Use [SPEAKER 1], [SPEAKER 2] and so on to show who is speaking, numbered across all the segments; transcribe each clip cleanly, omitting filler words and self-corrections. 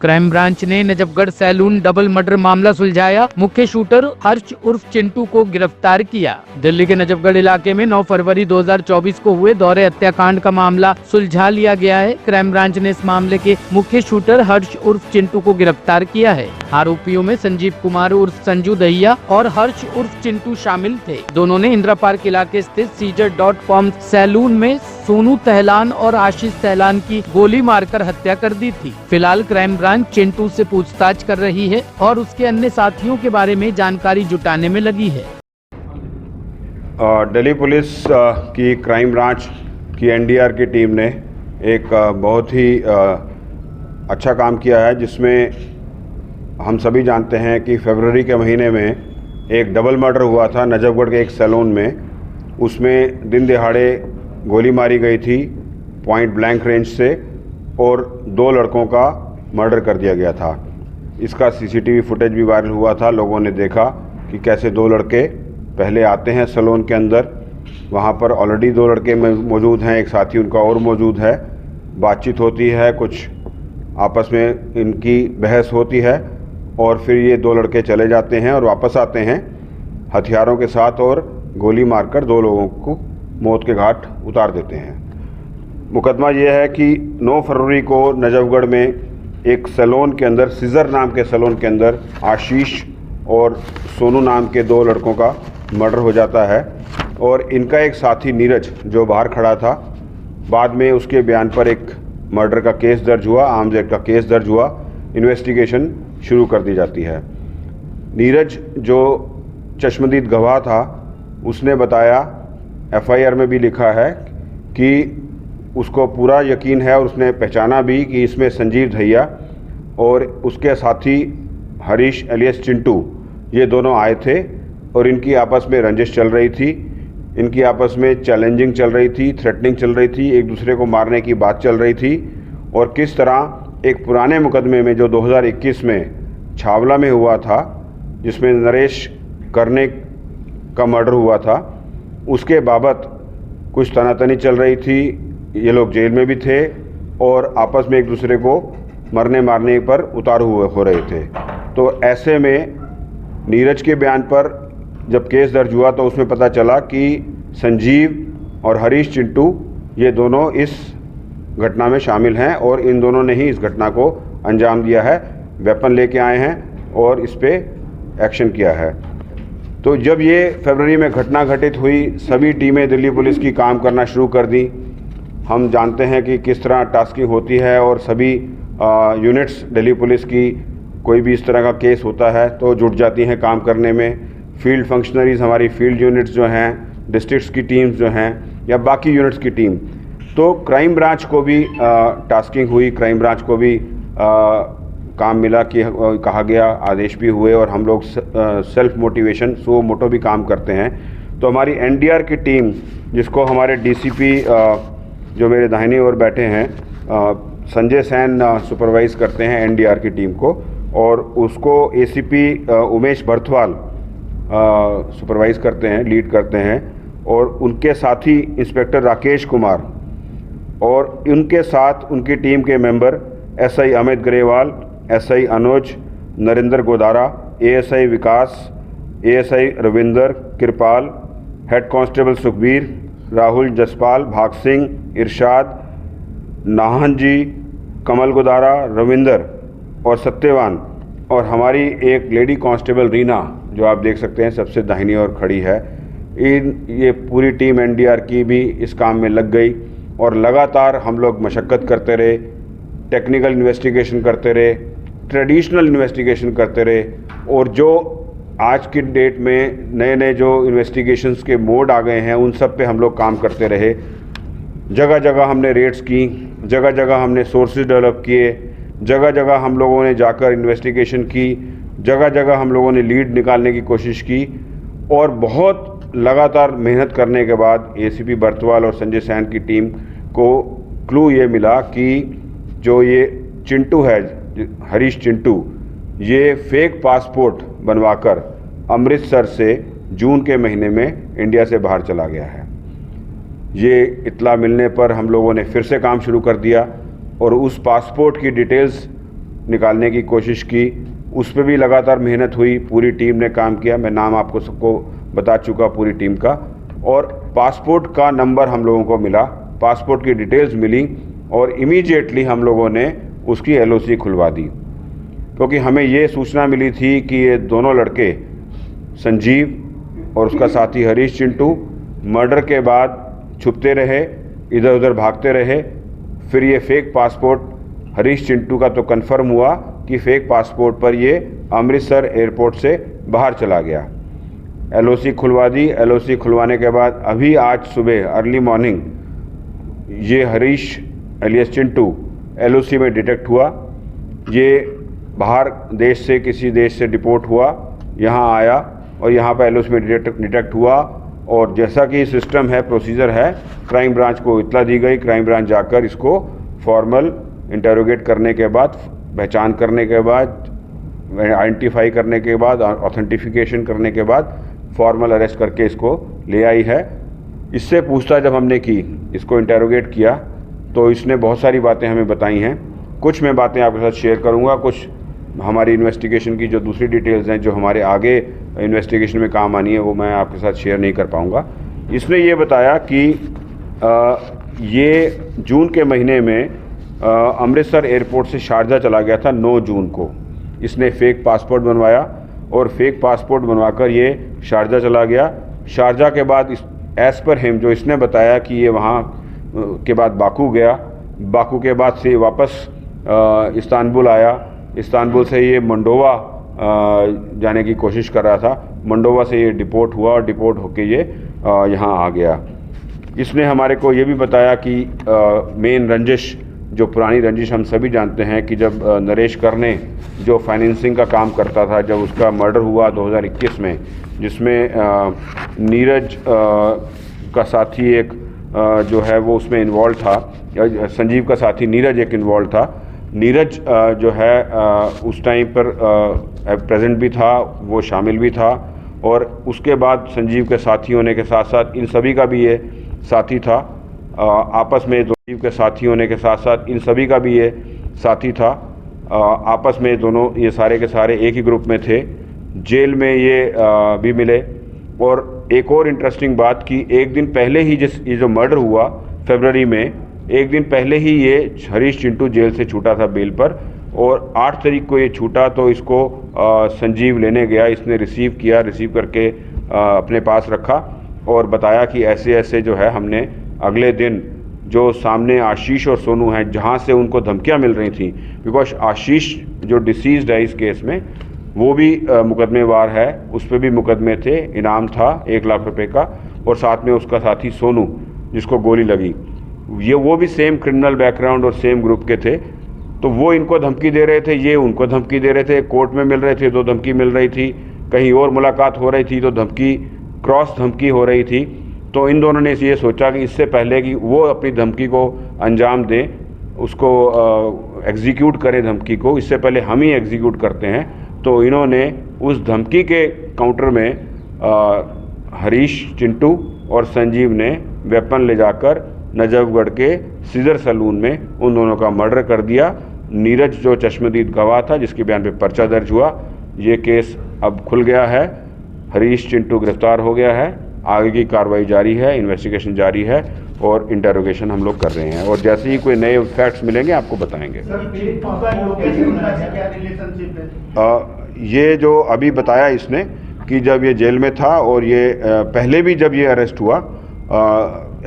[SPEAKER 1] Crime branch ने Najafgarh salon double murder मामला सुलझाया, मुख्य शूटर हर्ष उर्फ चिंटू को गिरफ्तार किया। दिल्ली के नजफगढ़ इलाके में 9 फरवरी 2024 को हुए दौरे हत्याकांड का मामला सुलझा लिया गया है। क्राइम ब्रांच ने इस मामले के मुख्य शूटर हर्ष उर्फ चिंटू को गिरफ्तार किया है। आरोपियों में संजीव कुमार उर्फ संजू दहिया और हर्ष उर्फ चिंटू शामिल थे। दोनों ने इंदिरा पार्क इलाके स्थित सीजर.com सैलून में सोनू तहलान और आशीष तहलान की गोली मारकर हत्या कर दी थी। फिलहाल क्राइम ब्रांच चिंटू से पूछताछ कर रही है और उसके अन्य साथियों के बारे में जानकारी जुटाने में लगी है।
[SPEAKER 2] दिल्ली पुलिस की क्राइम ब्रांच की एनडीआर की टीम ने एक बहुत ही अच्छा काम किया है, जिसमें हम सभी जानते हैं कि फरवरी के महीने में एक डबल मर्डर हुआ था नजफगढ़ के एक सैलून में। उसमें दिन दिहाड़े गोली मारी गई थी पॉइंट ब्लैंक रेंज से और 2 लड़कों का मर्डर कर दिया गया था। इसका सीसीटीवी फुटेज भी वायरल हुआ था। लोगों ने देखा कि कैसे 2 लड़के पहले आते हैं सैलून के अंदर, वहाँ पर ऑलरेडी 2 लड़के मौजूद हैं, एक साथी उनका और मौजूद है। बातचीत होती है, कुछ आपस में इनकी बहस होती है और फिर ये 2 लड़के चले जाते हैं और वापस आते हैं हथियारों के साथ और गोली मारकर 2 लोगों को मौत के घाट उतार देते हैं। मुकदमा ये है कि 9 फरवरी को नजफगढ़ में एक सैलून के अंदर, सीजर नाम के सैलून के अंदर आशीष और सोनू नाम के 2 लड़कों का मर्डर हो जाता है और इनका एक साथी नीरज जो बाहर खड़ा था, बाद में उसके बयान पर एक मर्डर का केस दर्ज हुआ, आर्म्स एक्ट का केस दर्ज हुआ, इन्वेस्टिगेशन शुरू कर दी जाती है। नीरज जो चश्मदीद गवाह था, उसने बताया, एफआईआर में भी लिखा है कि उसको पूरा यकीन है और उसने पहचाना भी कि इसमें संजीव दहिया और उसके साथी हरीश एलियस चिंटू ये दोनों आए थे और इनकी आपस में रंजिश चल रही थी, इनकी आपस में चैलेंजिंग चल रही थी, थ्रेटनिंग चल रही थी, एक दूसरे को मारने की बात चल रही थी। और किस तरह एक पुराने मुकदमे में जो 2021 में छावला में हुआ था, जिसमें नरेश करने का मर्डर हुआ था, उसके बाबत कुछ तनातनी चल रही थी। ये लोग जेल में भी थे और आपस में एक दूसरे को मरने मारने पर उतारू हो रहे थे। तो ऐसे में नीरज के बयान पर जब केस दर्ज हुआ तो उसमें पता चला कि संजीव और हरीश चिंटू ये दोनों इस घटना में शामिल हैं और इन दोनों ने ही इस घटना को अंजाम दिया है। वेपन लेके आए हैं और इस पे एक्शन किया है। तो जब ये फरवरी में घटना घटित हुई, सभी टीमें दिल्ली पुलिस की काम करना शुरू कर दी। हम जानते हैं कि किस तरह टास्किंग होती है और सभी यूनिट्स दिल्ली पुलिस की, कोई भी इस तरह का केस होता है तो जुट जाती हैं काम करने में। फील्ड फंक्शनरीज, हमारी फील्ड यूनिट्स जो हैं, डिस्ट्रिक्ट्स की टीम्स जो हैं या बाकी यूनिट्स की टीम, तो क्राइम ब्रांच को भी टास्किंग हुई, क्राइम ब्रांच को भी काम मिला कि कहा गया, आदेश भी हुए और हम लोग सेल्फ मोटिवेशन सो मोटो भी काम करते हैं। तो हमारी एनडीआर की टीम, जिसको हमारे डीसीपी जो मेरे दाहिनी ओर बैठे हैं संजय सैन सुपरवाइज़ करते हैं एनडीआर की टीम को, और उसको एसीपी उमेश बर्थवाल सुपरवाइज़ करते हैं, लीड करते हैं, और उनके साथी इंस्पेक्टर राकेश कुमार और उनके साथ उनकी टीम के member SI Amit Grewal, SI Anuj, Narendra Godara, ASI Vikas, ASI Ravinder Kripal, head constable Sukhbir, Rahul Jaspal, Bhag Singh, इरशाद, नाहन जी, कमल गोदारा, रविंदर और सत्यवान, और हमारी एक लेडी कांस्टेबल रीना जो आप देख सकते हैं सबसे दाहिनी ओर खड़ी है। ये पूरी टीम एनडीआर की भी इस काम में लग गई और लगातार हम लोग मशक्क़त करते रहे, टेक्निकल इन्वेस्टिगेशन करते रहे, ट्रेडिशनल इन्वेस्टिगेशन करते रहे, और जो आज की डेट में नए नए जो इन्वेस्टिगेशंस के मोड आ गए हैं उन सब पे हम लोग काम करते रहे। जगह जगह हमने रेड्स की, जगह जगह हमने सोर्सेज डेवलप किए, जगह जगह हम लोगों ने जाकर इन्वेस्टिगेशन की, जगह जगह हम लोगों ने लीड निकालने की कोशिश की, और बहुत लगातार मेहनत करने के बाद एसीपी बर्थवाल और संजय सैन की टीम को क्लू ये मिला कि जो ये चिंटू है, हरीश चिंटू, ये फेक पासपोर्ट बनवाकर अमृतसर से जून के महीने में इंडिया से बाहर चला गया है। ये इत्तला मिलने पर हम लोगों ने फिर से काम शुरू कर दिया और उस पासपोर्ट की डिटेल्स निकालने की कोशिश की, उस पर भी लगातार मेहनत हुई, पूरी टीम ने काम किया। मैं नाम आपको सबको बता चुका पूरी टीम का। और पासपोर्ट का नंबर हम लोगों को मिला, पासपोर्ट की डिटेल्स मिली और इमीडिएटली हम लोगों ने उसकी LOC खुलवा दी, क्योंकि हमें ये सूचना मिली थी कि ये दोनों लड़के संजीव और उसका साथी हरीश चिंटू मर्डर के बाद छुपते रहे, इधर उधर भागते रहे। फिर ये फेक पासपोर्ट हरीश चिंटू का तो कंफर्म हुआ कि फेक पासपोर्ट पर ये अमृतसर एयरपोर्ट से बाहर चला गया। LOC खुलवा दी। LOC खुलवाने के बाद अभी आज सुबह अर्ली मॉर्निंग ये हरीश एलियस चिंटू LOC में डिटेक्ट हुआ। ये बाहर देश से, किसी देश से डिपोर्ट हुआ, यहाँ आया और यहाँ पर LOC में डिटेक्ट हुआ। और जैसा कि सिस्टम है, प्रोसीजर है, क्राइम ब्रांच को इत्तला दी गई। क्राइम ब्रांच जाकर इसको फॉर्मल इंटरोगेट करने के बाद, पहचान करने के बाद, आइडेंटिफाई करने के बाद, ऑथेंटिफिकेशन करने के बाद फॉर्मल अरेस्ट करके इसको ले आई है। इससे पूछताछ जब हमने की, इसको इंटरोगेट किया, तो इसने बहुत सारी बातें हमें बताई हैं। कुछ मैं बातें आपके साथ शेयर करूंगा, कुछ हमारी इन्वेस्टिगेशन की जो दूसरी डिटेल्स हैं, जो हमारे आगे इन्वेस्टिगेशन में काम आनी है, वो मैं आपके साथ शेयर नहीं कर पाऊंगा। इसने ये बताया कि ये जून के महीने में अमृतसर एयरपोर्ट से शारजा चला गया था 9 जून को। इसने फेक पासपोर्ट बनवाया और फेक पासपोर्ट बनवाकर ये शारजा चला गया। शारजा के बाद एज़ पर हिम, जो इसने बताया कि ये वहाँ के बाद बाकू गया, बाकू के बाद से वापस इस्तांबुल आया, इस्तांबुल से ये मंडोवा जाने की कोशिश कर रहा था, मंडोवा से ये डिपोर्ट हुआ और डिपोर्ट होके ये यहाँ आ गया। इसने हमारे को ये भी बताया कि मेन रंजिश, जो पुरानी रंजिश हम सभी जानते हैं कि जब नरेश करने जो फाइनेंसिंग का काम करता था, जब उसका मर्डर हुआ 2021 में, जिसमें नीरज का साथी एक जो है वो उसमें इन्वॉल्व था, संजीव का साथी नीरज एक इन्वॉल्व था। नीरज जो है उस टाइम पर प्रेजेंट भी था, वो शामिल भी था। और उसके बाद संजीव के साथी होने के साथ साथ इन सभी का भी ये साथी था। आपस में संजीव के साथी होने के साथ साथ इन सभी का भी ये साथी था। आपस में दोनों ये सारे के सारे एक ही ग्रुप में थे। जेल में ये भी मिले। और एक और इंटरेस्टिंग बात कि एक दिन पहले ही ये जो मर्डर हुआ फरवरी में, एक दिन पहले ही ये हरीश चिंटू जेल से छूटा था बेल पर, और 8 तारीख को ये छूटा। तो इसको संजीव लेने गया, इसने रिसीव किया, रिसीव करके अपने पास रखा और बताया कि ऐसे ऐसे जो है हमने अगले दिन जो सामने आशीष और सोनू हैं, जहाँ से उनको धमकियाँ मिल रही थी, बिकॉज आशीष जो डिसीज्ड है इस केस में, वो भी मुकदमेवार है, उस पर भी मुकदमे थे, इनाम था 1 लाख रुपए का, और साथ में उसका साथी सोनू जिसको गोली लगी, ये वो भी सेम क्रिमिनल बैकग्राउंड और सेम ग्रुप के थे। तो वो इनको धमकी दे रहे थे, ये उनको धमकी दे रहे थे, कोर्ट में मिल रहे थे तो धमकी मिल रही थी, कहीं और मुलाकात हो रही थी तो धमकी, क्रॉस धमकी हो रही थी। तो इन दोनों ने ये सोचा कि इससे पहले कि वो अपनी धमकी को अंजाम दें, उसको एग्जीक्यूट करें धमकी को, इससे पहले हम ही एग्जीक्यूट करते हैं। तो इन्होंने उस धमकी के काउंटर में हरीश चिंटू और संजीव ने वेपन ले जाकर नजफगढ़ के सीजर सैलून में उन दोनों का मर्डर कर दिया। नीरज जो चश्मदीद गवाह था, जिसके बयान पे पर्चा दर्ज हुआ, ये केस अब खुल गया है, हरीश चिंटू गिरफ्तार हो गया है। आगे की कार्रवाई जारी है, इन्वेस्टिगेशन जारी है और इंटरोगेशन हम लोग कर रहे हैं, और जैसे ही कोई नए फैक्ट्स मिलेंगे आपको बताएंगे। ये जो अभी बताया इसने कि जब ये जेल में था और ये पहले भी जब ये अरेस्ट हुआ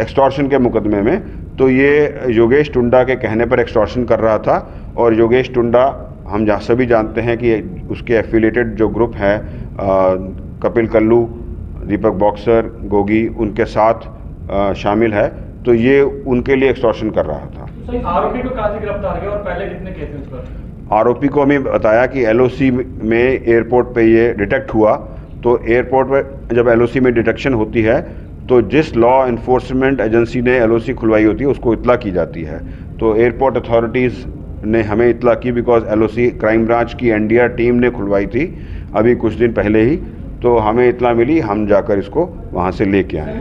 [SPEAKER 2] एक्सटॉर्शन के मुकदमे में, तो ये योगेश टुंडा के कहने पर एक्सटॉर्शन कर रहा था। और योगेश टुंडा हम सभी जानते हैं कि उसके एफिलिएटेड जो ग्रुप है, कपिल कल्लू, दीपक बॉक्सर, गोगी, उनके साथ शामिल है। तो ये उनके लिए एक्सटॉर्शन कर रहा था।
[SPEAKER 3] आरोपी को कहाँ से गिरफ्तार किया और पहले कितने केसेस पर?
[SPEAKER 2] आरोपी को हमें बताया कि LOC में एयरपोर्ट पे ये डिटेक्ट हुआ। तो एयरपोर्ट पे जब LOC में डिटेक्शन होती है तो जिस लॉ इन्फोर्समेंट एजेंसी ने LOC खुलवाई होती है उसको इत्तला की जाती है। तो एयरपोर्ट अथॉरिटीज़ ने हमें इत्तला की, बिकॉज LOC क्राइम ब्रांच की NDR टीम ने खुलवाई थी अभी कुछ दिन पहले ही। तो हमें इत्तला मिली, हम जाकर इसको वहाँ से लेके आए।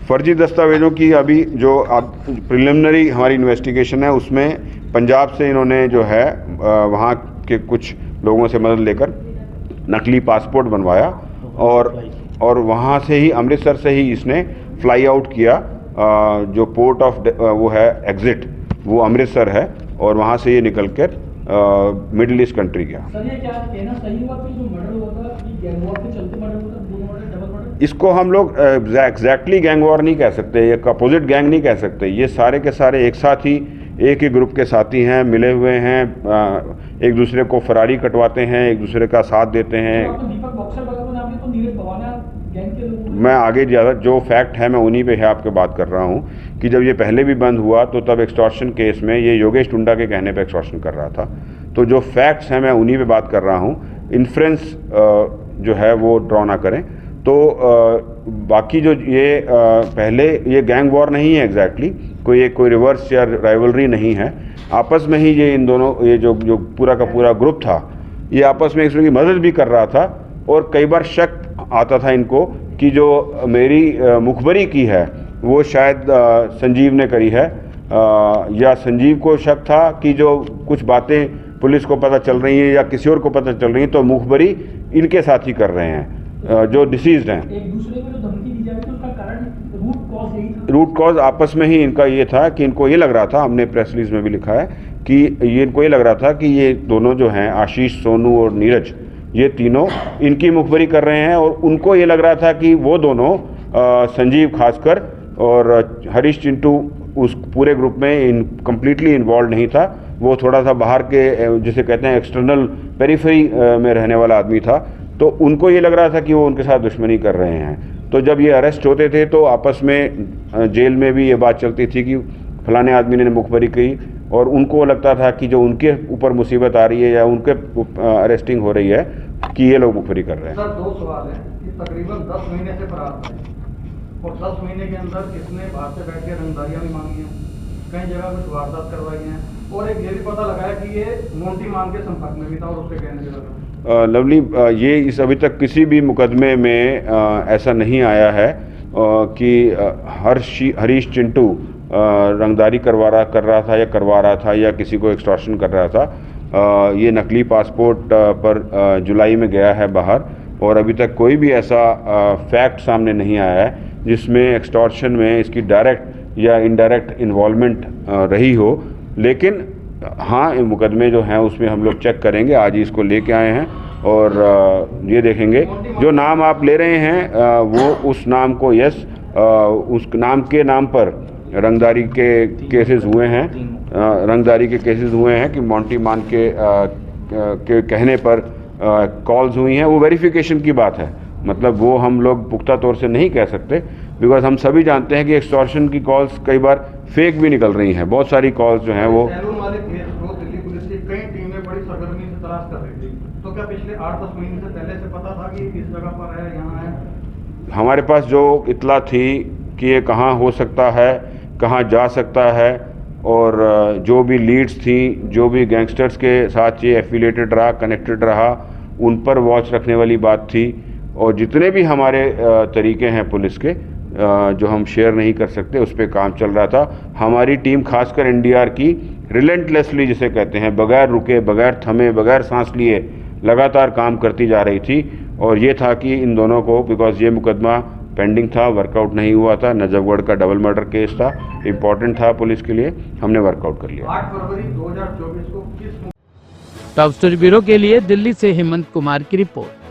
[SPEAKER 2] फर्जी दस्तावेज़ों की अभी जो अब प्रिलिमिनरी हमारी इन्वेस्टिगेशन है उसमें पंजाब से इन्होंने जो है वहाँ के कुछ लोगों से मदद लेकर नकली पासपोर्ट बनवाया और वहाँ से ही अमृतसर से ही इसने फ्लाई आउट किया। जो पोर्ट ऑफ वो है एग्ज़िट वो अमृतसर है और वहाँ से ये निकल कर मिडिल ईस्ट कंट्री गया।
[SPEAKER 3] सर ये क्या कहना सही हुआ कि जो मर्डर हुआ था कि गैंग वॉर के चलते मर्डर हुआ था, दोनों मर्डर डबल मर्डर?
[SPEAKER 2] इसको हम लोग एग्जैक्टली गैंग वॉर नहीं कह सकते, एक अपोजिट गैंग नहीं कह सकते। ये सारे के सारे एक साथ ही एक ही ग्रुप के साथी हैं, मिले हुए हैं, एक दूसरे को फरारी कटवाते हैं, एक दूसरे का साथ देते हैं।
[SPEAKER 3] तो दीपक बॉक्सर वगैरह को नाम लिया तो नीरज भवाना गैंग के लोग।
[SPEAKER 2] मैं आगे ज़्यादा जो फैक्ट है मैं उन्हीं पे है आपके बात कर रहा हूँ कि जब ये पहले भी बंद हुआ तो तब एक्सटॉर्शन केस में ये योगेश टुंडा के कहने पे एक्सटॉर्शन कर रहा था। तो जो फैक्ट्स हैं मैं उन्हीं पे बात कर रहा हूँ, इन्फ्रेंस जो है वो ड्रॉ ना करें। तो बाकी जो ये पहले ये गैंग वॉर नहीं है एग्जैक्टली, कोई रिवर्स या राइवलरी नहीं है। आपस में ही ये इन दोनों ये जो पूरा का पूरा ग्रुप था ये आपस में एक दूसरे की मदद भी कर रहा था और कई बार शक आता था इनको कि जो मेरी मुखबरी की है वो शायद संजीव ने करी है, या संजीव को शक था कि जो कुछ बातें पुलिस को पता चल रही हैं या किसी और को पता चल रही हैं तो मुखबरी इनके साथ ही कर रहे हैं जो डिसीज्ड हैं।
[SPEAKER 3] एक दूसरे को जो धमकी दी जा रही थी उसका कारण रूट कॉज यही था?
[SPEAKER 2] रूट कॉज आपस में ही इनका ये था कि इनको ये लग रहा था, हमने प्रेस रिलीज में भी लिखा है कि ये इनको ये लग रहा था कि ये दोनों जो हैं आशीष, सोनू और नीरज, ये तीनों इनकी मुखबरी कर रहे हैं और उनको ये लग रहा था कि वो दोनों संजीव खासकर और हरीश चिंटू उस पूरे ग्रुप में कम्प्लीटली इन्वॉल्व नहीं था। वो थोड़ा सा बाहर के जिसे कहते हैं एक्सटर्नल पेरिफेरी में रहने वाला आदमी था, तो उनको ये लग रहा था कि वो उनके साथ दुश्मनी कर रहे हैं। तो जब ये अरेस्ट होते थे तो आपस में जेल में भी ये बात चलती थी कि फलाने आदमी ने मुखबरी की और उनको लगता था कि जो उनके ऊपर मुसीबत आ रही है या उनके अरेस्टिंग हो रही है कि ये लोग मुखबरी कर रहे हैं।
[SPEAKER 4] सर दो सवाल हैं कि तकरीबन 10 महीने से फरार थे और 10 महीने के अंदर इसने बाहर से बैठ के रंगदारियाँ भी मांगी हैं, कई जगह कुछ वारदात करवाई हैं और एक ये भी पता लगा है कि ये मोंटी मान के संपर्क में भी था और उसके कहने के लगा।
[SPEAKER 2] लवली, ये इस अभी तक किसी भी मुकदमे में ऐसा नहीं आया है कि हरीश चिंटू रंगदारी कर रहा था या करवा रहा था या किसी को एक्सटॉर्शन कर रहा था। ये नकली पासपोर्ट पर जुलाई में गया है बाहर और अभी तक कोई भी ऐसा फैक्ट सामने नहीं आया है जिसमें एक्सटॉर्शन में इसकी डायरेक्ट या इनडायरेक्ट इन्वॉल्वमेंट रही हो। लेकिन हाँ, मुकदमे जो हैं उसमें हम लोग चेक करेंगे। आज ही इसको लेके आए हैं और ये देखेंगे जो नाम आप ले रहे हैं वो उस नाम को उस नाम के नाम पर रंगदारी के केसेस हुए हैं। रंगदारी के केसेस हुए हैं कि मोंटी मान के कहने पर कॉल्स हुई हैं। वो वेरिफिकेशन की बात है, मतलब वो हम लोग पुख्ता तौर से नहीं कह सकते बिकॉज हम सभी जानते हैं कि एक्सटॉर्शन की कॉल्स कई बार फेक भी निकल रही हैं। बहुत सारी कॉल्स जो हैं वो
[SPEAKER 4] सैलून वाले केस को दिल्ली पुलिस की कई टीमें बड़ी सरगर्मी से तलाश कर रही थी, तो क्या पिछले 8-10 महीने से पहले से पता था कि इस जगह पर है, यहाँ है?
[SPEAKER 2] हमारे पास जो इत्तला थी कि ये कहाँ हो सकता है, कहाँ जा सकता है और जो भी लीड्स थी, जो भी गैंगस्टर्स के साथ ये एफिलिएटेड रहा, कनेक्टेड रहा, उन पर वॉच रखने वाली बात थी। और जितने भी हमारे तरीके हैं पुलिस के जो हम शेयर नहीं कर सकते उस पर काम चल रहा था। हमारी टीम खासकर एनडीआर की रिलेंटलेसली जिसे कहते हैं, बगैर रुके, बगैर थमे, बगैर सांस लिए लगातार काम करती जा रही थी। और ये था कि इन दोनों को, बिकॉज ये मुकदमा पेंडिंग था, वर्कआउट नहीं हुआ था, नजफगढ़ का डबल मर्डर केस था, इम्पॉर्टेंट था पुलिस के लिए, हमने वर्कआउट कर लिया।
[SPEAKER 4] 8 फरवरी 2024 को किस
[SPEAKER 1] टॉप स्टोरी ब्यूरो के लिए दिल्ली से हेमंत कुमार की रिपोर्ट।